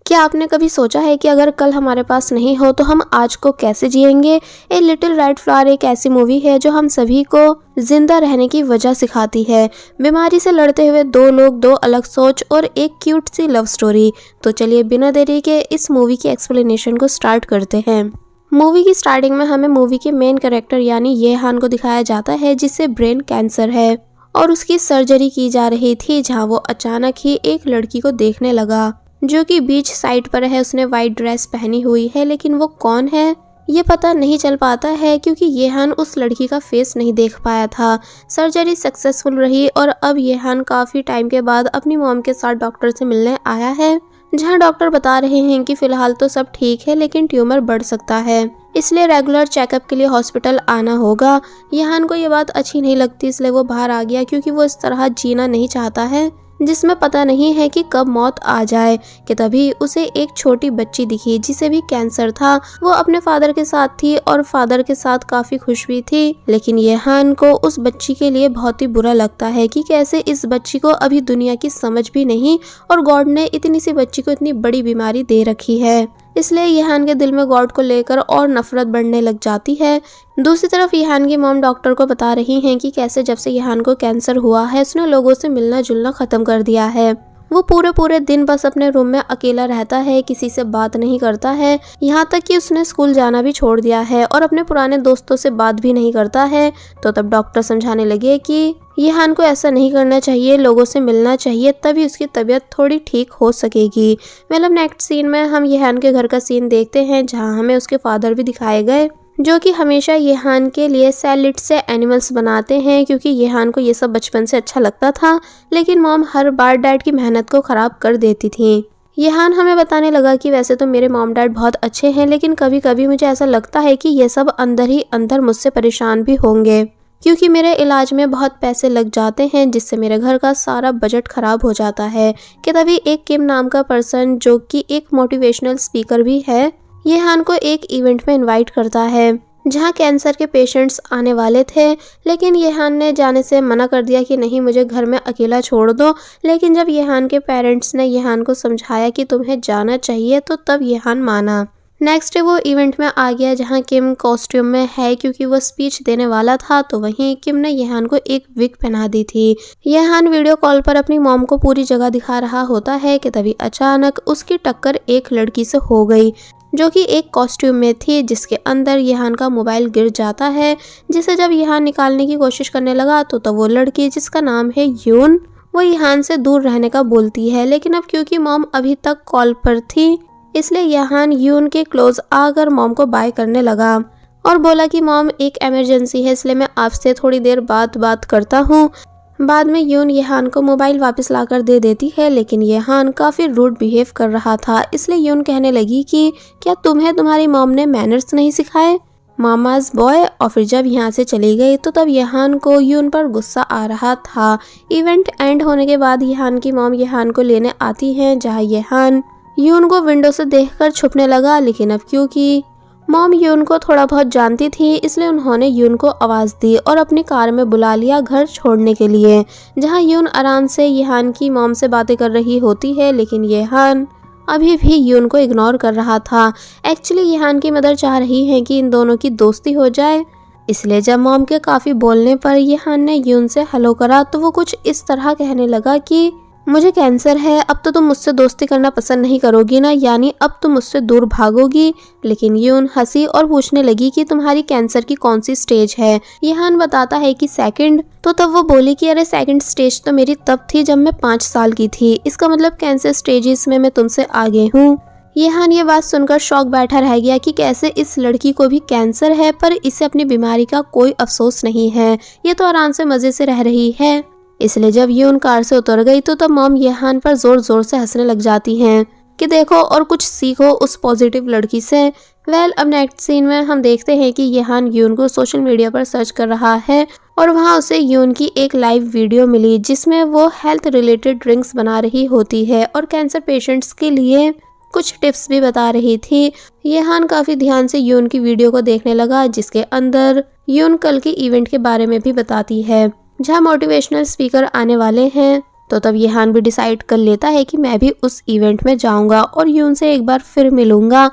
क्या आपने कभी सोचा है कि अगर कल हमारे पास नहीं हो तो हम आज को कैसे जिएंगे? ए लिटिल रेड फ्लावर एक ऐसी मूवी है जो हम सभी को जिंदा रहने की वजह सिखाती है। बीमारी से लड़ते हुए दो लोग, दो अलग सोच और एक क्यूट सी लव स्टोरी। तो चलिए बिना देरी के इस मूवी की एक्सप्लेनेशन को स्टार्ट करते हैं। मूवी की स्टार्टिंग में हमें मूवी के मेन कैरेक्टर यानी येहान को दिखाया जाता है, जिसे ब्रेन कैंसर है और उसकी सर्जरी की जा रही थी, जहां वो अचानक ही एक लड़की को देखने लगा जो कि बीच साइड पर है। उसने वाइट ड्रेस पहनी हुई है, लेकिन वो कौन है ये पता नहीं चल पाता है क्योंकि येहान उस लड़की का फेस नहीं देख पाया था। सर्जरी सक्सेसफुल रही और अब येहान काफी टाइम के बाद अपनी मॉम के साथ डॉक्टर से मिलने आया है, जहां डॉक्टर बता रहे हैं कि फिलहाल तो सब ठीक है लेकिन ट्यूमर बढ़ सकता है, इसलिए रेगुलर चेकअप के लिए हॉस्पिटल आना होगा। येहान को ये बात अच्छी नहीं लगती, इसलिए वो बाहर आ गया क्योंकि वो इस तरह जीना नहीं चाहता है जिसमें पता नहीं है कि कब मौत आ जाए। कि तभी उसे एक छोटी बच्ची दिखी जिसे भी कैंसर था। वो अपने फादर के साथ थी और फादर के साथ काफी खुश भी थी, लेकिन येहान को उस बच्ची के लिए बहुत ही बुरा लगता है कि कैसे इस बच्ची को अभी दुनिया की समझ भी नहीं और गॉड ने इतनी सी बच्ची को इतनी बड़ी बीमारी दे रखी है। इसलिए येहान के दिल में गॉड को लेकर और नफरत बढ़ने लग जाती है। दूसरी तरफ येहान की मॉम डॉक्टर को बता रही हैं कि कैसे जब से येहान को कैंसर हुआ है उसने लोगों से मिलना जुलना खत्म कर दिया है। वो पूरे दिन बस अपने रूम में अकेला रहता है, किसी से बात नहीं करता है, यहाँ तक कि उसने स्कूल जाना भी छोड़ दिया है और अपने पुराने दोस्तों से बात भी नहीं करता है। तो तब डॉक्टर समझाने लगे कि येहान को ऐसा नहीं करना चाहिए, लोगों से मिलना चाहिए, तभी उसकी तबीयत थोड़ी ठीक हो सकेगी। मतलब नेक्स्ट सीन में हम येहान के घर का सीन देखते हैं, जहाँ हमें उसके फादर भी दिखाए गए जो कि हमेशा येहान के लिए सैलेड से एनिमल्स बनाते हैं, क्योंकि येहान को ये सब बचपन से अच्छा लगता था, लेकिन मॉम हर बार डैड की मेहनत को खराब कर देती थी। येहान हमें बताने लगा कि वैसे तो मेरे मॉम डैड बहुत अच्छे हैं, लेकिन कभी कभी मुझे ऐसा लगता है कि ये सब अंदर ही अंदर मुझसे परेशान भी होंगे, क्योंकि मेरे इलाज में बहुत पैसे लग जाते हैं, जिससे मेरे घर का सारा बजट खराब हो जाता है। कि तभी एक किम नाम का पर्सन जो कि एक मोटिवेशनल स्पीकर भी है, येहान को एक इवेंट में इनवाइट करता है जहां कैंसर के पेशेंट्स आने वाले थे, लेकिन येहान ने जाने से मना कर दिया कि नहीं, मुझे घर में अकेला छोड़ दो। लेकिन जब येहान के पेरेंट्स ने येहान को समझाया कि तुम्हें जाना चाहिए, तो तब येहान माना। नेक्स्ट डे वो इवेंट में आ गया जहां किम कॉस्ट्यूम में है क्योंकि वो स्पीच देने वाला था, तो वहीं किम ने येहान को एक विग पहना दी थी। येहान वीडियो कॉल पर अपनी मॉम को पूरी जगह दिखा रहा होता है कि तभी अचानक उसकी टक्कर एक लड़की से हो गई जो कि एक कॉस्ट्यूम में थी, जिसके अंदर येहान का मोबाइल गिर जाता है, जिसे जब येहान निकालने की कोशिश करने लगा तो तब वो लड़की जिसका नाम है यून, वो येहान से दूर रहने का बोलती है। लेकिन अब क्योंकि मॉम अभी तक कॉल पर थी, इसलिए येहान यून के क्लोज आकर मॉम को बाय करने लगा और बोला कि मॉम एक इमरजेंसी है, इसलिए मैं आपसे थोड़ी देर बाद बात करता हूँ। बाद में यून येहान को मोबाइल वापस लाकर दे देती है, लेकिन येहान काफी रूड बिहेव कर रहा था, इसलिए यून कहने लगी कि क्या तुम्हें तुम्हारी मॉम ने मैनर्स नहीं सिखाए, मामाज बॉय। और फिर जब यहाँ से चली गई तो तब येहान को यून पर गुस्सा आ रहा था। इवेंट एंड होने के बाद येहान की मॉम येहान को लेने आती है, जहाँ येहान यून को विंडो से देखकर छुपने लगा, लेकिन अब क्योंकि मॉम यून को थोड़ा बहुत जानती थी, इसलिए उन्होंने यून को आवाज दी और अपनी कार में बुला लिया घर छोड़ने के लिए, जहां यून आराम से येहान की मॉम से बातें कर रही होती है, लेकिन येहान अभी भी यून को इग्नोर कर रहा था। एक्चुअली येहान की मदर चाह रही है कि इन दोनों की दोस्ती हो जाए, इसलिए जब मॉम के काफी बोलने पर येहान ने यून से हेलो करा तो वो कुछ इस तरह कहने लगा कि मुझे कैंसर है, अब तो तुम मुझसे दोस्ती करना पसंद नहीं करोगी ना, यानी अब तुम मुझसे दूर भागोगी। लेकिन यून हंसी और पूछने लगी कि तुम्हारी कैंसर की कौन सी स्टेज है। येहान बताता है कि सेकंड। तो तब वो बोली कि अरे सेकंड स्टेज तो मेरी तब थी जब मैं 5 साल की थी, इसका मतलब कैंसर स्टेजेस में मैं तुमसे आगे हूँ। येहान ये बात सुनकर शॉक बैठा रह गया कि कैसे इस लड़की को भी कैंसर है, पर इसे अपनी बीमारी का कोई अफसोस नहीं है, ये तो आराम से मजे से रह रही है। इसलिए जब यून कार से उतर गई तो तब मॉम येहान पर जोर जोर से हंसने लग जाती हैं कि देखो और कुछ सीखो उस पॉजिटिव लड़की से। अब नेक्स्ट सीन में हम देखते हैं कि येहान यून को सोशल मीडिया पर सर्च कर रहा है और वहां उसे यून की एक लाइव वीडियो मिली जिसमें वो हेल्थ रिलेटेड ड्रिंक्स बना रही होती है और कैंसर पेशेंट्स के लिए कुछ टिप्स भी बता रही थी। येहान काफी ध्यान से यून की वीडियो को देखने लगा, जिसके अंदर यून कल के इवेंट के बारे में भी बताती है, जहां मोटिवेशनल स्पीकर आने वाले हैं तो तब येहान भी डिसाइड कर लेता है कि मैं भी उस इवेंट में जाऊंगा और यून से एक बार फिर मिलूंगा।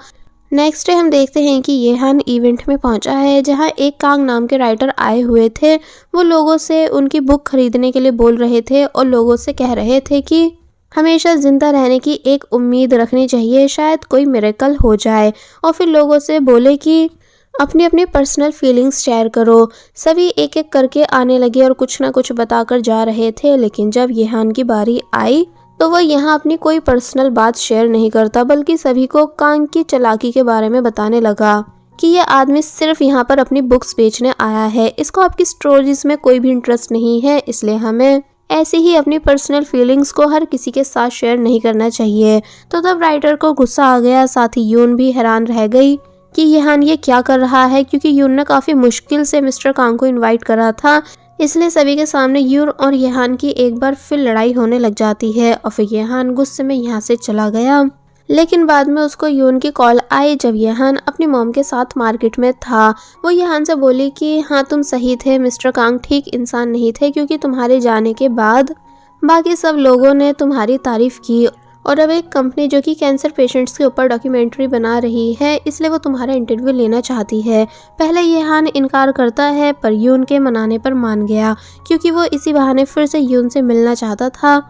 नेक्स्ट डे हम देखते हैं कि येहान इवेंट में पहुंचा है जहां एक कांग नाम के राइटर आए हुए थे। वो लोगों से उनकी बुक खरीदने के लिए बोल रहे थे और लोगों से कह रहे थे कि हमेशा जिंदा रहने की एक उम्मीद रखनी चाहिए, शायद कोई मिरेकल हो जाए। और फिर लोगों से बोले कि अपनी अपनी पर्सनल फीलिंग्स शेयर करो। सभी एक एक करके आने लगे और कुछ ना कुछ बताकर जा रहे थे, लेकिन जब येहान की बारी आई तो वह यहाँ अपनी कोई पर्सनल बात शेयर नहीं करता, बल्कि सभी को कांग की चालाकी के बारे में बताने लगा कि यह आदमी सिर्फ यहाँ पर अपनी बुक्स बेचने आया है, इसको आपकी स्टोरीज में कोई भी इंटरेस्ट नहीं है, इसलिए हमें ऐसे ही अपनी पर्सनल फीलिंग्स को हर किसी के साथ शेयर नहीं करना चाहिए। तो तब राइटर को गुस्सा आ गया, साथ ही यून भी हैरान रह गई कि येहान ये क्या कर रहा है, क्योंकि यून ने काफी मुश्किल से मिस्टर कांग को इनवाइट करा था। इसलिए सभी के सामने यून और येहान की एक बार फिर लड़ाई होने लग जाती है और फिर येहान गुस्से में यहाँ से चला गया। लेकिन बाद में उसको यून की कॉल आई जब येहान अपनी मॉम के साथ मार्केट में था। वो येहान से बोली कि हाँ तुम सही थे, मिस्टर कांग ठीक इंसान नहीं थे, क्योंकि तुम्हारे जाने के बाद बाकी सब लोगों ने तुम्हारी तारीफ की और अब एक कंपनी जो कि कैंसर पेशेंट्स के ऊपर डॉक्यूमेंट्री बना रही है, इसलिए वो तुम्हारा इंटरव्यू लेना चाहती है। पहले येहान इनकार करता है पर यून के मनाने पर मान गया, क्योंकि वो इसी बहाने फिर से यून से मिलना चाहता था।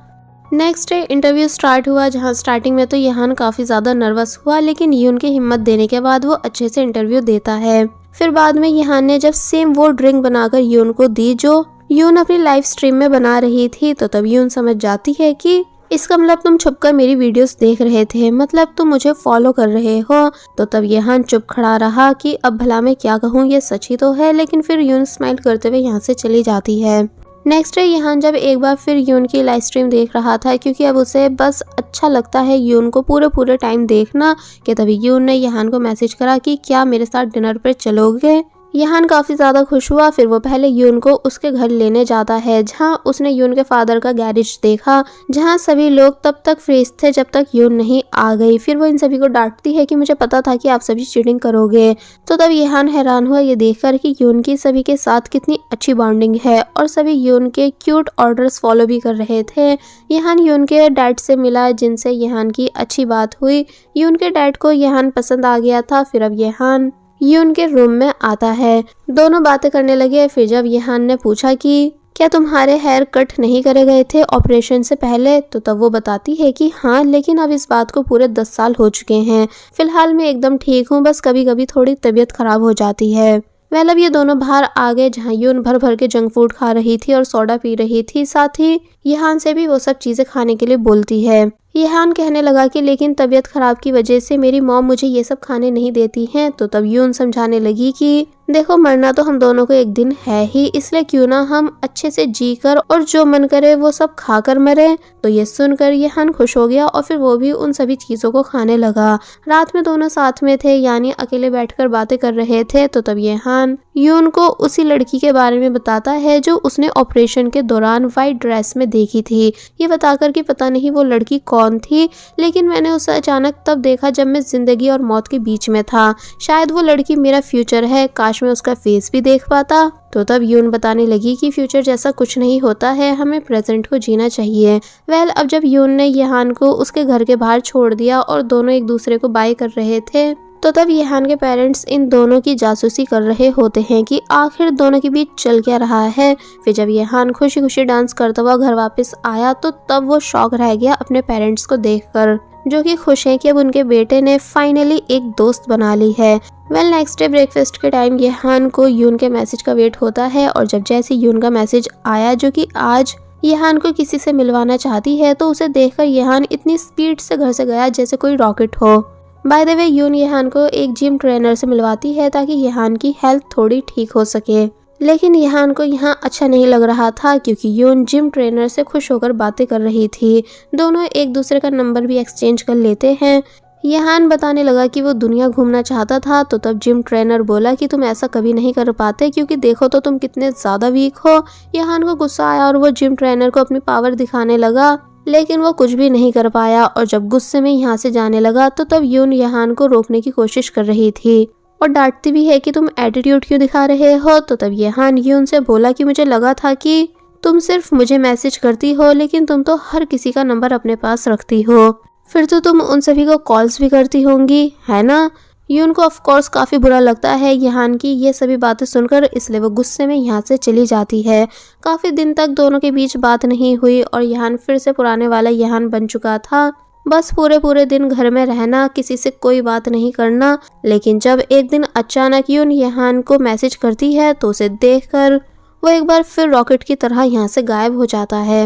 नेक्स्ट डे इंटरव्यू स्टार्ट हुआ, जहां स्टार्टिंग में तो येहान काफ़ी ज़्यादा नर्वस हुआ, लेकिन यून की हिम्मत देने के बाद वो अच्छे से इंटरव्यू देता है। फिर बाद में येहान ने जब सेम वो ड्रिंक बनाकर यून को दी जो यून अपनी लाइव स्ट्रीम में बना रही थी, तो तब यून समझ जाती है कि इसका मतलब तुम छुपकर मेरी वीडियोस देख रहे थे, मतलब तुम मुझे फॉलो कर रहे हो। तो तब येहान चुप खड़ा रहा कि अब भला मैं क्या कहूँ, ये सच ही तो है। लेकिन फिर यून स्माइल करते हुए यहाँ से चली जाती है। नेक्स्ट डे येहान जब एक बार फिर यून की लाइव स्ट्रीम देख रहा था, क्योंकि अब उसे बस अच्छा लगता है यून को पूरे टाइम देखना, कि तभी यून ने येहान को मैसेज करा कि क्या मेरे साथ डिनर पर चलोगे। येहान काफी ज्यादा खुश हुआ। फिर वो पहले यून को उसके घर लेने जाता है, जहां उसने यून के फादर का गैरेज देखा, जहां सभी लोग तब तक फ्रीज थे जब तक यून नहीं आ गई। फिर वो इन सभी को डांटती है कि मुझे पता था कि आप सभी चीटिंग करोगे। तो तब येहान हैरान हुआ ये देखकर कि यून की सभी के साथ कितनी अच्छी बॉन्डिंग है और सभी यून के क्यूट ऑर्डर्स फॉलो भी कर रहे थे। येहान यून के डैड से मिला, जिनसे येहान की अच्छी बात हुई। यून के डैड को येहान पसंद आ गया था। फिर अब येहान यून के रूम में आता है, दोनों बातें करने लगे। फिर जब येहान ने पूछा कि क्या तुम्हारे हेयर कट नहीं करे गए थे ऑपरेशन से पहले, तो तब वो बताती है कि हाँ, लेकिन अब इस बात को पूरे 10 साल हो चुके हैं। फिलहाल मैं एकदम ठीक हूँ, बस कभी कभी थोड़ी तबीयत खराब हो जाती है। वेल अब ये दोनों बाहर आ गए, जहाँ यून भर भर के जंक फूड खा रही थी और सोडा पी रही थी। साथ ही येहान से भी वो सब चीजें खाने के लिए बोलती है। येहान कहने लगा कि लेकिन तबीयत खराब की वजह से मेरी मॉम मुझे ये सब खाने नहीं देती हैं। तो तब यून समझाने लगी कि देखो, मरना तो हम दोनों को एक दिन है ही, इसलिए क्यों ना हम अच्छे से जी कर और जो मन करे वो सब खाकर मरे। तो ये सुनकर येहान खुश हो गया और फिर वो भी उन सभी चीजों को खाने लगा। रात में दोनों साथ में थे, यानी अकेले बैठकर बातें कर रहे थे। तो तब येहान यून को उसी लड़की के बारे में बताता है जो उसने ऑपरेशन के दौरान व्हाइट ड्रेस में देखी थी, ये बताकर कि पता नहीं वो लड़की कौन थी, लेकिन मैंने उसे अचानक तब देखा जब मैं जिंदगी और मौत के बीच में था। शायद वो लड़की मेरा फ्यूचर है, काश मैं उसका फेस भी देख पाता। तो तब यून बताने लगी कि फ्यूचर जैसा कुछ नहीं होता है, हमें प्रेजेंट को जीना चाहिए। वेल अब जब यून ने येहान को उसके घर के बाहर छोड़ दिया और दोनों एक दूसरे को बाय कर रहे थे, तो तब येहान के पेरेंट्स इन दोनों की जासूसी कर रहे होते हैं कि आखिर दोनों के बीच चल क्या रहा है। फिर जब येहान खुशी खुशी डांस करता हुआ घर वापस आया, तो तब वो शॉक रह गया अपने पेरेंट्स को देखकर, जो कि खुश हैं कि अब उनके बेटे ने फाइनली एक दोस्त बना ली है। वेल नेक्स्ट डे ब्रेकफास्ट के टाइम येहान को यून के मैसेज का वेट होता है, और जब जैसे यून का मैसेज आया जो कि आज येहान को किसी से मिलवाना चाहती है, तो उसे देखकर येहान इतनी स्पीड से घर से गया जैसे कोई रॉकेट हो। बाय द वे यून येहान को एक जिम ट्रेनर से मिलवाती है ताकि येहान की हेल्थ थोड़ी ठीक हो सके, लेकिन येहान को यहाँ अच्छा नहीं लग रहा था, क्योंकि यून जिम ट्रेनर से खुश होकर बातें कर रही थी। दोनों एक दूसरे का नंबर भी एक्सचेंज कर लेते हैं। येहान बताने लगा कि वो दुनिया घूमना चाहता था। तो तब जिम ट्रेनर बोला कि तुम ऐसा कभी नहीं कर पाते, क्योंकि देखो तो तुम कितने ज्यादा वीक हो। येहान को गुस्सा आया और वो जिम ट्रेनर को अपनी पावर दिखाने लगा, लेकिन वो कुछ भी नहीं कर पाया। और जब गुस्से में यहाँ से जाने लगा, तो तब यून येहान को रोकने की कोशिश कर रही थी और डांटती भी है कि तुम एटीट्यूड क्यों दिखा रहे हो। तो तब येहान यून से बोला कि मुझे लगा था कि तुम सिर्फ मुझे मैसेज करती हो, लेकिन तुम तो हर किसी का नंबर अपने पास रखती हो, फिर तो तुम उन सभी को कॉल्स भी करती होंगी, है ना। यून को ऑफ कोर्स काफ़ी बुरा लगता है यहान की ये सभी बातें सुनकर, इसलिए वो गुस्से में यहाँ से चली जाती है। काफ़ी दिन तक दोनों के बीच बात नहीं हुई और यहान फिर से पुराने वाला यहान बन चुका था। बस पूरे पूरे दिन घर में रहना, किसी से कोई बात नहीं करना। लेकिन जब एक दिन अचानक यून यहान को मैसेज करती है तो उसे देखकर वो एक बार फिर रॉकेट की तरह यहाँ से गायब हो जाता है।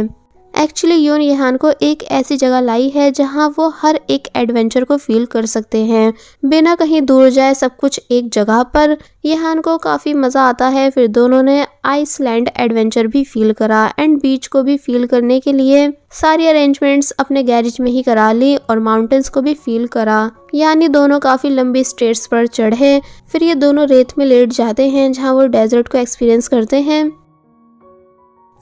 एक्चुअली यून यहान को एक ऐसी जगह लाई है जहाँ वो हर एक एडवेंचर को फील कर सकते हैं, बिना कहीं दूर जाए, सब कुछ एक जगह पर। यहान को काफ़ी मज़ा आता है। फिर दोनों ने आइसलैंड एडवेंचर भी फील करा एंड बीच को भी फील करने के लिए सारी अरेंजमेंट्स अपने गैरेज में ही करा ली और माउंटेन्स को भी फील करा। यानी दोनों काफ़ी लंबी स्टेट्स पर चढ़े। फिर ये दोनों रेत में लेट जाते हैं जहाँ वो डेजर्ट को एक्सपीरियंस करते हैं।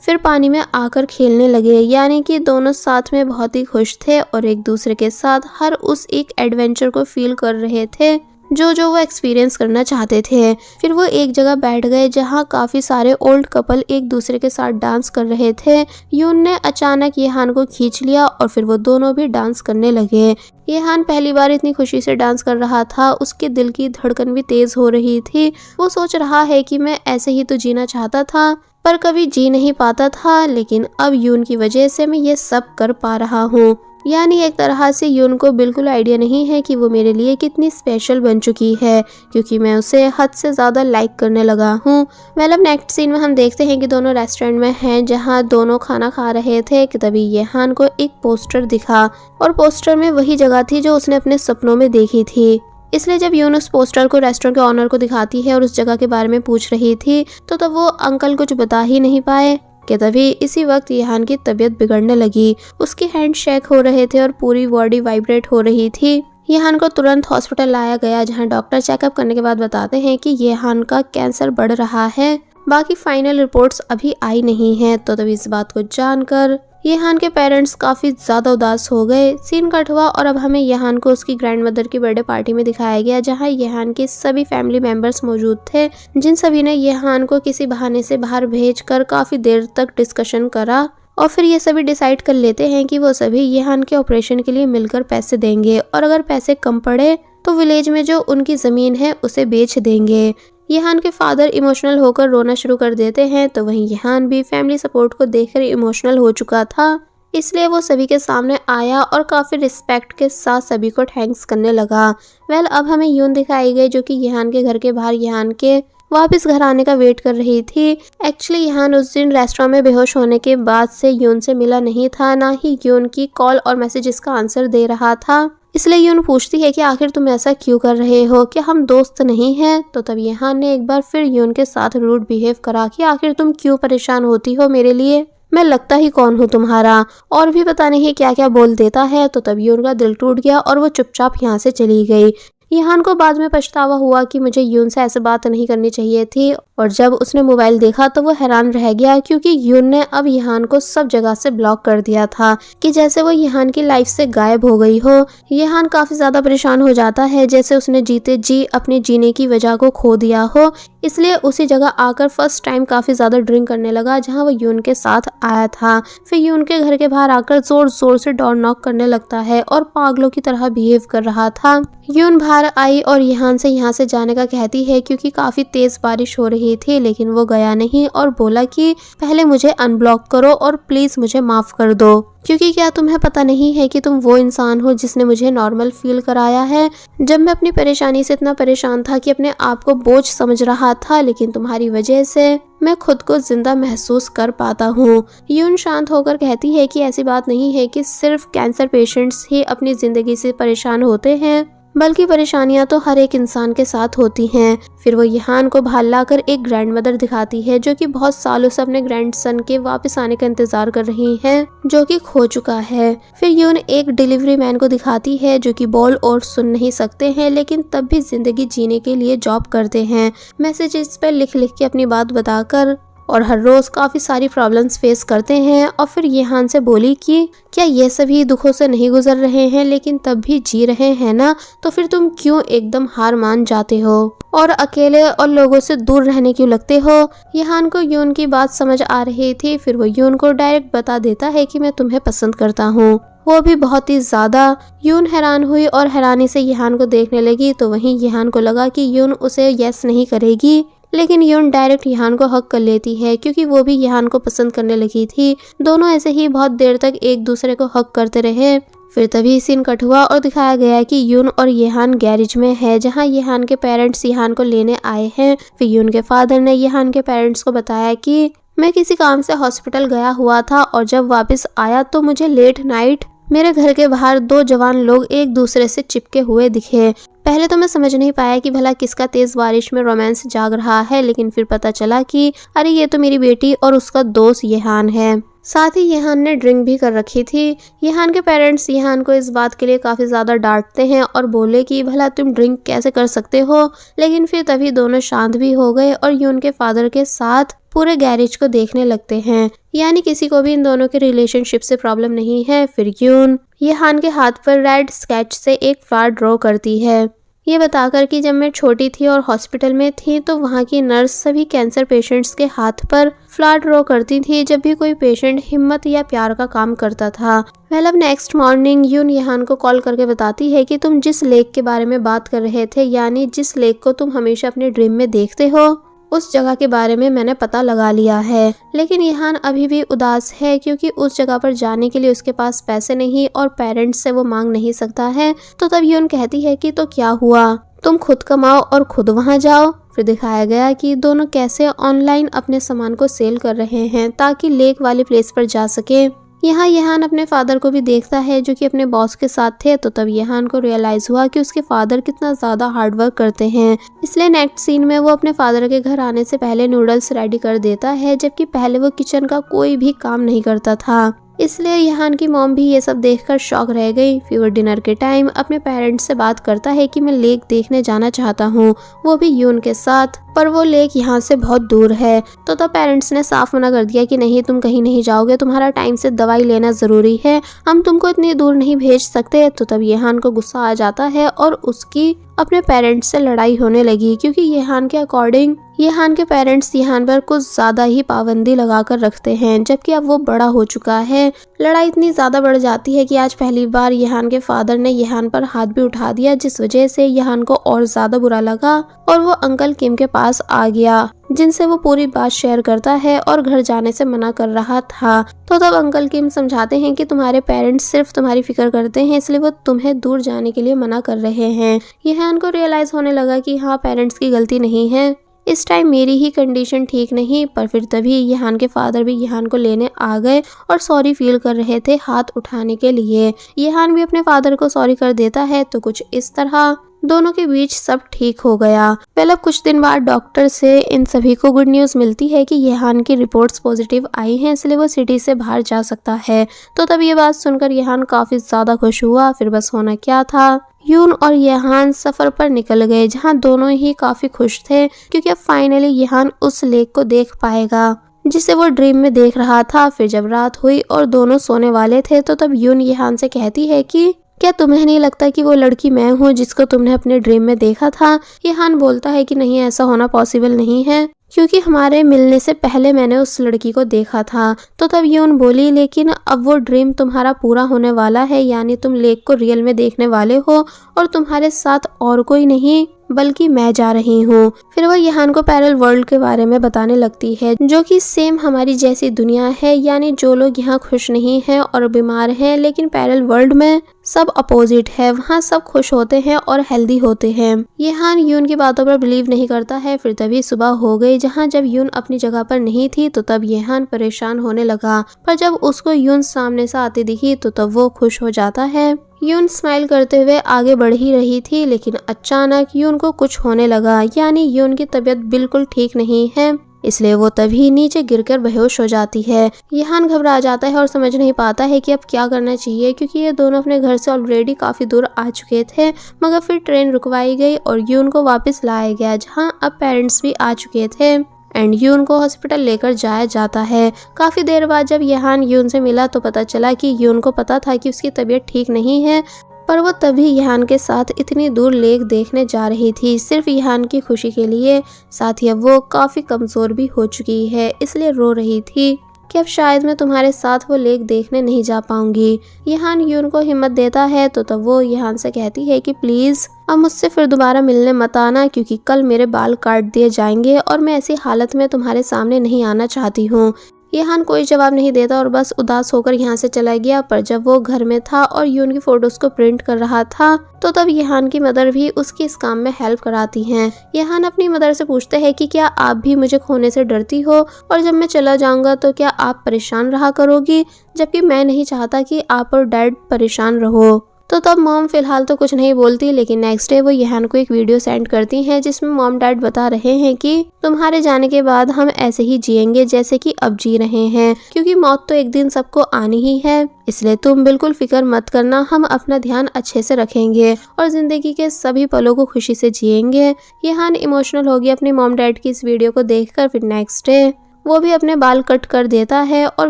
फिर पानी में आकर खेलने लगे, यानी कि दोनों साथ में बहुत ही खुश थे और एक दूसरे के साथ हर उस एक एडवेंचर को फील कर रहे थे जो वो एक्सपीरियंस करना चाहते थे। फिर वो एक जगह बैठ गए जहाँ काफ़ी सारे ओल्ड कपल एक दूसरे के साथ डांस कर रहे थे। यून ने अचानक येहान को खींच लिया और फिर वो दोनों भी डांस करने लगे। येहान पहली बार इतनी खुशी से डांस कर रहा था, उसके दिल की धड़कन भी तेज हो रही थी। वो सोच रहा है कि मैं ऐसे ही तो जीना चाहता था पर कभी जी नहीं पाता था, लेकिन अब यून की वजह से मैं ये सब कर पा रहा हूँ। यानी एक तरह से यून को बिल्कुल आइडिया नहीं है कि वो मेरे लिए कितनी स्पेशल बन चुकी है, क्योंकि मैं उसे हद से ज़्यादा लाइक करने लगा हूँ। अब नेक्स्ट सीन में हम देखते हैं कि दोनों रेस्टोरेंट में हैं जहाँ दोनों खाना खा रहे थे कि तभी येहान को एक पोस्टर दिखा और पोस्टर में वही जगह थी जो उसने अपने सपनों में देखी थी। इसलिए जब यून उस पोस्टर को रेस्टोरेंट के ऑनर को दिखाती है और उस जगह के बारे में पूछ रही थी तो तब वो अंकल कुछ बता ही नहीं पाए कि तभी इसी वक्त येहान की तबीयत बिगड़ने लगी। उसके हैंड शेक हो रहे थे और पूरी बॉडी वाइब्रेट हो रही थी। येहान को तुरंत हॉस्पिटल लाया गया जहां डॉक्टर चेकअप करने के बाद बताते हैं कि येहान का कैंसर बढ़ रहा है। बाकी फाइनल रिपोर्ट्स अभी आई नहीं है। तो तभी इस बात को जानकर येहान के पेरेंट्स काफ़ी ज़्यादा उदास हो गए। सीन कट हुआ और अब हमें येहान को उसकी ग्रैंड मदर की बर्थडे पार्टी में दिखाया गया जहां येहान के सभी फैमिली मेंबर्स मौजूद थे, जिन सभी ने येहान को किसी बहाने से बाहर भेजकर काफ़ी देर तक डिस्कशन करा और फिर ये सभी डिसाइड कर लेते हैं कि वो सभी येहान के ऑपरेशन के लिए मिलकर पैसे देंगे और अगर पैसे कम पड़े तो विलेज में जो उनकी ज़मीन है उसे बेच देंगे। येहान के फादर इमोशनल होकर रोना शुरू कर देते हैं तो वहीं येहान भी फैमिली सपोर्ट को देखकर इमोशनल हो चुका था, इसलिए वो सभी के सामने आया और काफ़ी रिस्पेक्ट के साथ सभी को थैंक्स करने लगा। अब हमें यून दिखाई गई जो कि येहान के घर के बाहर येहान के वापस घर आने का वेट कर रही थी। एक्चुअली येहान उस दिन रेस्टोरेंट में बेहोश होने के बाद से यून से मिला नहीं था, ना ही यून की कॉल और मैसेजेस का आंसर दे रहा था। इसलिए यून पूछती है कि आखिर तुम ऐसा क्यों कर रहे हो, क्या हम दोस्त नहीं हैं। तो तब येहान ने एक बार फिर यून के साथ रूड बिहेव करा कि आखिर तुम क्यों परेशान होती हो मेरे लिए, मैं लगता ही कौन हूँ तुम्हारा, और भी पता नहीं क्या क्या बोल देता है। तो तब यून का दिल टूट गया और वो चुपचाप यहाँ से चली गई। येहान को बाद में पछतावा हुआ कि मुझे यून से ऐसे बात नहीं करनी चाहिए थी, और जब उसने मोबाइल देखा तो वो हैरान रह गया क्योंकि यून ने अब येहान को सब जगह से ब्लॉक कर दिया था कि जैसे वो येहान की लाइफ से गायब हो गई हो। येहान काफी ज्यादा परेशान हो जाता है, जैसे उसने जीते जी अपने जीने की वजह को खो दिया हो। इसलिए उसी जगह आकर फर्स्ट टाइम काफी ज्यादा ड्रिंक करने लगा जहाँ वो यून के साथ आया था। फिर यून के घर के बाहर आकर जोर जोर से डोर नॉक करने लगता है और पागलों की तरह बिहेव कर रहा था। यून बाहर आई और येहान से यहाँ से जाने का कहती है क्योंकि काफी तेज बारिश हो रही थी, लेकिन वो गया नहीं और बोला कि पहले मुझे अनब्लॉक करो और प्लीज मुझे माफ कर दो, क्योंकि क्या तुम्हें पता नहीं है कि तुम वो इंसान हो जिसने मुझे नॉर्मल फील कराया है जब मैं अपनी परेशानी से इतना परेशान था कि अपने आप को बोझ समझ रहा था, लेकिन तुम्हारी वजह से मैं खुद को जिंदा महसूस कर पाता हूँ। यून शांत होकर कहती है कि ऐसी बात नहीं है कि सिर्फ कैंसर पेशेंट्स ही अपनी जिंदगी से परेशान होते हैं, बल्कि परेशानियां तो हर एक इंसान के साथ होती हैं। फिर वो येहान को बाहर लाकर एक ग्रैंड मदर दिखाती है जो कि बहुत सालों से अपने ग्रैंडसन के वापस आने का इंतजार कर रही हैं, जो कि खो चुका है। फिर यून एक डिलीवरी मैन को दिखाती है जो कि बोल और सुन नहीं सकते हैं, लेकिन तब भी जिंदगी जीने के लिए जॉब करते हैं। मैसेजेस पर लिख लिख के अपनी बात बताकर और हर रोज काफी सारी प्रॉब्लम्स फेस करते हैं। और फिर येहान से बोली कि क्या ये सभी दुखों से नहीं गुजर रहे हैं लेकिन तब भी जी रहे हैं ना, तो फिर तुम क्यों एकदम हार मान जाते हो और अकेले और लोगों से दूर रहने क्यों लगते हो। येहान को यून की बात समझ आ रही थी। फिर वो यून को डायरेक्ट बता देता है कि मैं तुम्हें पसंद करता हूँ, वो भी बहुत ही ज्यादा। यून हैरान हुई और हैरानी से येहान को देखने लगी। तो वहीं येहान को लगा कि यून उसे यस नहीं करेगी, लेकिन यून डायरेक्ट येहान को हक कर लेती है क्योंकि वो भी येहान को पसंद करने लगी थी। दोनों ऐसे ही बहुत देर तक एक दूसरे को हक करते रहे। फिर तभी सीन कट हुआ और दिखाया गया कि यून और येहान गैरेज में है, जहां येहान के पेरेंट्स येहान को लेने आए हैं। फिर यून के फादर ने येहान के पेरेंट्स को बताया कि मैं किसी काम से हॉस्पिटल गया हुआ था और जब वापस आया तो मुझे लेट नाइट मेरे घर के बाहर 2 जवान लोग एक दूसरे से चिपके हुए दिखे। पहले तो मैं समझ नहीं पाया कि भला किसका तेज बारिश में रोमांस जाग रहा है, लेकिन फिर पता चला कि अरे ये तो मेरी बेटी और उसका दोस्त येहान है। साथ ही येहान ने ड्रिंक भी कर रखी थी। येहान के पेरेंट्स येहान को इस बात के लिए काफी ज्यादा डांटते हैं और बोले कि भला तुम ड्रिंक कैसे कर सकते हो, लेकिन फिर तभी दोनों शांत भी हो गए और यून के फादर के साथ पूरे गैरेज को देखने लगते हैं। यानी किसी को भी इन दोनों के रिलेशनशिप से प्रॉब्लम नहीं है। फिर यून येहान के हाथ पर रेड स्केच से एक फ्लावर ड्रॉ करती है, ये बताकर कि जब मैं छोटी थी और हॉस्पिटल में थी तो वहाँ की नर्स सभी कैंसर पेशेंट्स के हाथ पर फ्लावर ड्रॉ करती थी जब भी कोई पेशेंट हिम्मत या प्यार का काम करता था। अब नेक्स्ट मॉर्निंग यून येहान को कॉल करके बताती है कि तुम जिस लेक के बारे में बात कर रहे थे, यानी जिस लेक को तुम हमेशा अपने ड्रीम में देखते हो, उस जगह के बारे में मैंने पता लगा लिया है। लेकिन येहान अभी भी उदास है क्योंकि उस जगह पर जाने के लिए उसके पास पैसे नहीं और पेरेंट्स से वो मांग नहीं सकता है। तो तब यून कहती है कि तो क्या हुआ, तुम खुद कमाओ और खुद वहां जाओ। फिर दिखाया गया कि दोनों कैसे ऑनलाइन अपने सामान को सेल कर रहे हैं ताकि लेक वाली प्लेस पर जा सके। यहाँ येहान अपने फादर को भी देखता है जो कि अपने बॉस के साथ थे। तो तब येहान को रियलाइज हुआ कि उसके फादर कितना ज्यादा हार्ड वर्क करते हैं, इसलिए नेक्स्ट सीन में वो अपने फादर के घर आने से पहले नूडल्स रेडी कर देता है, जबकि पहले वो किचन का कोई भी काम नहीं करता था। इसलिए येहान की मॉम भी ये सब देखकर शॉक रह गई। फिर वो डिनर के टाइम अपने पेरेंट्स से बात करता है कि मैं लेक देखने जाना चाहता हूँ, वो भी यून के साथ, पर वो लेक यहाँ से बहुत दूर है। तो तब पेरेंट्स ने साफ मना कर दिया कि नहीं, तुम कहीं नहीं जाओगे, तुम्हारा टाइम से दवाई लेना जरूरी है, हम तुमको इतनी दूर नहीं भेज सकते। तो तब येहान को गुस्सा आ जाता है और उसकी अपने पेरेंट्स से लड़ाई होने लगी क्योंकि येहान के अकॉर्डिंग येहान के पेरेंट्स येहान पर कुछ ज्यादा ही पाबंदी लगाकर रखते हैं, जबकि अब वो बड़ा हो चुका है। लड़ाई इतनी ज्यादा बढ़ जाती है कि आज पहली बार येहान के फादर ने येहान पर हाथ भी उठा दिया, जिस वजह से येहान को और ज्यादा बुरा लगा और वो अंकल किम के पास आ गया, जिनसे वो पूरी बात शेयर करता है और घर जाने से मना कर रहा था। तो तब अंकल किम समझाते हैं कि तुम्हारे पेरेंट्स सिर्फ तुम्हारी फिक्र करते हैं, इसलिए वो तुम्हें दूर जाने के लिए मना कर रहे हैं। येहान को रियलाइज होने लगा कि हाँ, पेरेंट्स की गलती नहीं है, इस टाइम मेरी ही कंडीशन ठीक नहीं। पर फिर तभी येहान के फादर भी येहान को लेने आ गए और सॉरी फील कर रहे थे हाथ उठाने के लिए। येहान भी अपने फादर को सॉरी कर देता है। तो कुछ इस तरह दोनों के बीच सब ठीक हो गया। अब कुछ दिन बाद डॉक्टर से इन सभी को गुड न्यूज मिलती है कि येहान की रिपोर्ट्स पॉजिटिव आई हैं, इसलिए वो सिटी से बाहर जा सकता है। तो तब ये बात सुनकर येहान काफी ज्यादा खुश हुआ। फिर बस होना क्या था, यून और येहान सफर पर निकल गए, जहां दोनों ही काफी खुश थे क्योंकि अब फाइनली येहान उस लेक को देख पाएगा जिसे वो ड्रीम में देख रहा था। फिर जब रात हुई और दोनों सोने वाले थे तो तब यून येहान से कहती है कि क्या तुम्हें नहीं लगता कि वो लड़की मैं हूँ जिसको तुमने अपने ड्रीम में देखा था। येहान बोलता है कि नहीं, ऐसा होना पॉसिबल नहीं है क्योंकि हमारे मिलने से पहले मैंने उस लड़की को देखा था। तो तब यून बोली, लेकिन अब वो ड्रीम तुम्हारा पूरा होने वाला है, यानी तुम लेक को रियल में देखने वाले हो और तुम्हारे साथ और कोई नहीं बल्कि मैं जा रही हूँ। फिर वो येहान को पैरेलल वर्ल्ड के बारे में बताने लगती है, जो कि सेम हमारी जैसी दुनिया है, यानी जो लोग यहाँ खुश नहीं हैं और बीमार हैं, लेकिन पैरेलल वर्ल्ड में सब अपोजिट है, वहाँ सब खुश होते हैं और हेल्दी होते हैं। येहान यून की बातों पर बिलीव नहीं करता है। फिर तभी सुबह हो गई, जहाँ जब यून अपनी जगह पर नहीं थी तो तब येहान परेशान होने लगा, पर जब उसको यून सामने से आती दिखी तो तब वो खुश हो जाता है। यून स्माइल करते हुए आगे बढ़ ही रही थी, लेकिन अचानक यून को कुछ होने लगा, यानी यून की तबीयत बिल्कुल ठीक नहीं है, इसलिए वो तभी नीचे गिरकर बेहोश हो जाती है। येहान घबरा जाता है और समझ नहीं पाता है कि अब क्या करना चाहिए, क्योंकि ये दोनों अपने घर से ऑलरेडी काफी दूर आ चुके थे। मगर फिर ट्रेन रुकवाई गई और यून को वापस लाया गया, जहाँ अब पेरेंट्स भी आ चुके थे। एंड यून को हॉस्पिटल लेकर जाया जाता है। काफी देर बाद जब यहान यून से मिला तो पता चला कि यून को पता था कि उसकी तबीयत ठीक नहीं है, पर वो तभी यहान के साथ इतनी दूर लेक देखने जा रही थी सिर्फ यहान की खुशी के लिए। साथ ही अब वो काफी कमजोर भी हो चुकी है, इसलिए रो रही थी कि अब शायद मैं तुम्हारे साथ वो लेक देखने नहीं जा पाऊंगी। यहान यून को हिम्मत देता है तो तब वो यहान से कहती है कि प्लीज अब मुझसे फिर दोबारा मिलने मत आना, क्योंकि कल मेरे बाल काट दिए जाएंगे और मैं ऐसी हालत में तुम्हारे सामने नहीं आना चाहती हूँ। यहान कोई जवाब नहीं देता और बस उदास होकर यहाँ से चला गया। पर जब वो घर में था और यून की फोटोज को प्रिंट कर रहा था तो तब यहान की मदर भी उसकी इस काम में हेल्प कराती हैं। यहान अपनी मदर से पूछते हैं कि क्या आप भी मुझे खोने से डरती हो, और जब मैं चला जाऊंगा तो क्या आप परेशान रहा करोगी, जबकि मैं नहीं चाहता कि आप और डैड परेशान रहो। तो तब मॉम फिलहाल तो कुछ नहीं बोलती, लेकिन नेक्स्ट डे वो यहान को एक वीडियो सेंड करती हैं जिसमें मॉम डैड बता रहे हैं कि तुम्हारे जाने के बाद हम ऐसे ही जिएंगे जैसे कि अब जी रहे हैं, क्योंकि मौत तो एक दिन सबको आनी ही है, इसलिए तुम बिल्कुल फिक्र मत करना, हम अपना ध्यान अच्छे से रखेंगे और जिंदगी के सभी पलों को खुशी से जिएंगे। यहान इमोशनल होगी अपने मॉम डैड की इस वीडियो को देखकर। फिर नेक्स्ट डे वो भी अपने बाल कट कर देता है और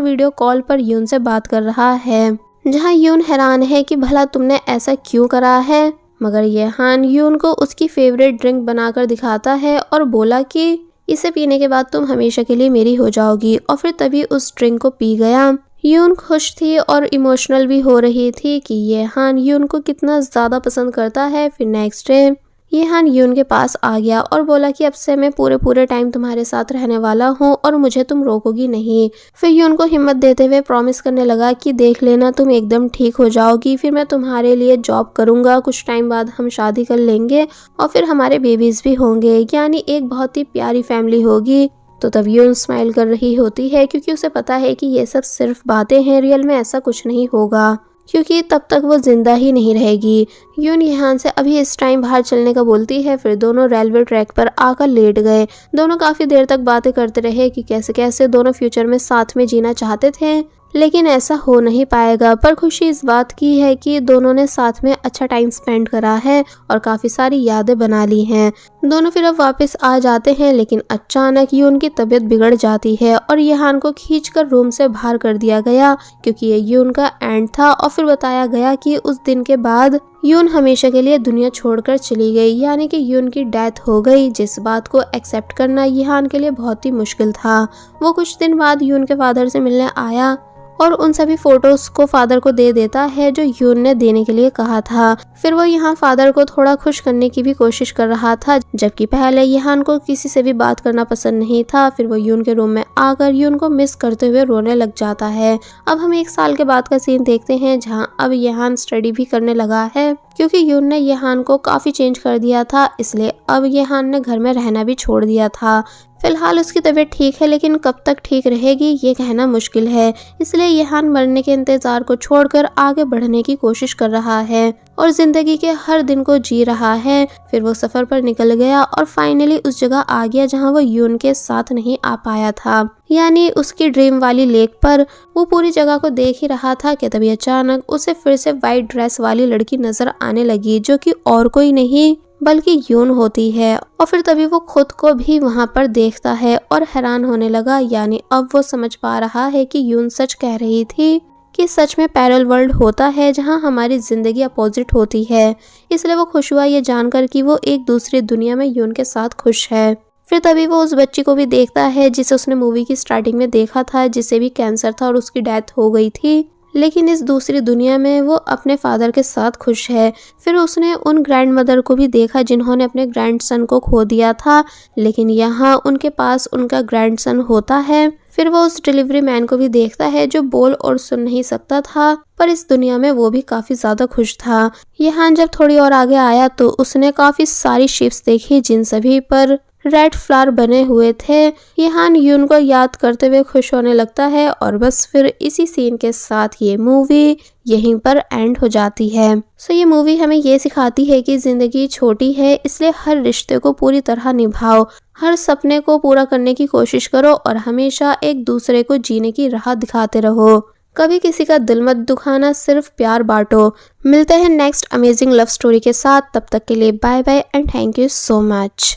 वीडियो कॉल पर यून से बात कर रहा है, जहां यून हैरान है कि भला तुमने ऐसा क्यों करा है। मगर यहान यून को उसकी फेवरेट ड्रिंक बनाकर दिखाता है और बोला कि इसे पीने के बाद तुम हमेशा के लिए मेरी हो जाओगी, और फिर तभी उस ड्रिंक को पी गया। यून खुश थी और इमोशनल भी हो रही थी कि यहान यून को कितना ज्यादा पसंद करता है। फिर नेक्स्ट डे यहान यून के पास आ गया और बोला कि अब से मैं पूरे टाइम तुम्हारे साथ रहने वाला हूँ और मुझे तुम रोकोगी नहीं। फिर यून को हिम्मत देते हुए प्रॉमिस करने लगा कि देख लेना तुम एकदम ठीक हो जाओगी, फिर मैं तुम्हारे लिए जॉब करूंगा, कुछ टाइम बाद हम शादी कर लेंगे और फिर हमारे बेबीज भी होंगे, यानी एक बहुत ही प्यारी फैमिली होगी। तो तब यून स्माइल कर रही होती है क्योंकि उसे पता है कि ये सब सिर्फ बातें हैं, रियल में ऐसा कुछ नहीं होगा, क्योंकि तब तक वो जिंदा ही नहीं रहेगी। यून यहान से अभी इस टाइम बाहर चलने का बोलती है। फिर दोनों रेलवे ट्रैक पर आकर लेट गए। दोनों काफी देर तक बातें करते रहे कि कैसे कैसे दोनों फ्यूचर में साथ में जीना चाहते थे, लेकिन ऐसा हो नहीं पाएगा। पर खुशी इस बात की है कि दोनों ने साथ में अच्छा टाइम स्पेंड करा है और काफी सारी यादें बना ली हैं। दोनों फिर अब वापस आ जाते हैं, लेकिन अचानक यून की तबीयत बिगड़ जाती है और यहान को खींचकर रूम से बाहर कर दिया गया, क्योंकि ये यून का एंड था। और फिर बताया गया कि उस दिन के बाद यून हमेशा के लिए दुनिया छोड़कर चली गई, यानी कि यून की डेथ हो गई। जिस बात को एक्सेप्ट करना यहान के लिए बहुत ही मुश्किल था। वो कुछ दिन बाद यून के फादर से मिलने आया और उन सभी फोटोज को फादर को दे देता है जो यून ने देने के लिए कहा था। फिर वो यहाँ फादर को थोड़ा खुश करने की भी कोशिश कर रहा था, जबकि पहले यहान को किसी से भी बात करना पसंद नहीं था। फिर वो यून के रूम में आकर यून को मिस करते हुए रोने लग जाता है। अब हम 1 साल के बाद का सीन देखते हैं, जहाँ अब यहान स्टडी भी करने लगा है, क्योंकि यून ने यहान को काफी चेंज कर दिया था, इसलिए अब यहान ने घर में रहना भी छोड़ दिया था। फिलहाल उसकी तबीयत ठीक है, लेकिन कब तक ठीक रहेगी ये कहना मुश्किल है, इसलिए यहान मरने के इंतजार को छोड़कर आगे बढ़ने की कोशिश कर रहा है और जिंदगी के हर दिन को जी रहा है। फिर वो सफर पर निकल गया और फाइनली उस जगह आ गया जहाँ वो यून के साथ नहीं आ पाया था, यानी उसकी ड्रीम वाली लेक पर। वो पूरी जगह को देख ही रहा था कि तभी अचानक उसे फिर से वाइट ड्रेस वाली लड़की नजर आने लगी, जो कि और कोई नहीं बल्कि यून होती है। और फिर तभी वो खुद को भी वहां पर देखता है और हैरान होने लगा, यानी अब वो समझ पा रहा है कि यून सच कह रही थी कि सच में पैरेलल वर्ल्ड होता है जहां हमारी जिंदगी अपोजिट होती है। इसलिए वो खुश हुआ ये जानकर कि वो एक दूसरी दुनिया में यून के साथ खुश है। फिर तभी वो उस बच्ची को भी देखता है जिसे उसने मूवी की स्टार्टिंग में देखा था, जिसे भी कैंसर था और उसकी डेथ हो गई थी, लेकिन इस दूसरी दुनिया में वो अपने फादर के साथ खुश है। फिर उसने उन ग्रैंड मदर को भी देखा जिन्होंने अपने ग्रैंडसन को खो दिया था, लेकिन यहाँ उनके पास उनका ग्रैंडसन होता है। फिर वो उस डिलीवरी मैन को भी देखता है जो बोल और सुन नहीं सकता था, पर इस दुनिया में वो भी काफी ज्यादा खुश था। यहाँ जब थोड़ी और आगे आया तो उसने काफी सारी शिप्स देखी जिन सभी पर रेड फ्लावर बने हुए थे। यहाँ यून को याद करते हुए खुश होने लगता है और बस फिर इसी सीन के साथ ये मूवी यहीं पर एंड हो जाती है। सो ये मूवी हमें ये सिखाती है कि जिंदगी छोटी है, इसलिए हर रिश्ते को पूरी तरह निभाओ, हर सपने को पूरा करने की कोशिश करो और हमेशा एक दूसरे को जीने की राह दिखाते रहो। कभी किसी का दिल मत दुखाना, सिर्फ प्यार बांटो। मिलते हैं नेक्स्ट अमेजिंग लव स्टोरी के साथ, तब तक के लिए bye bye and thank you so much.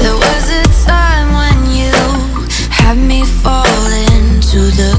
There was a time when you had me fall into the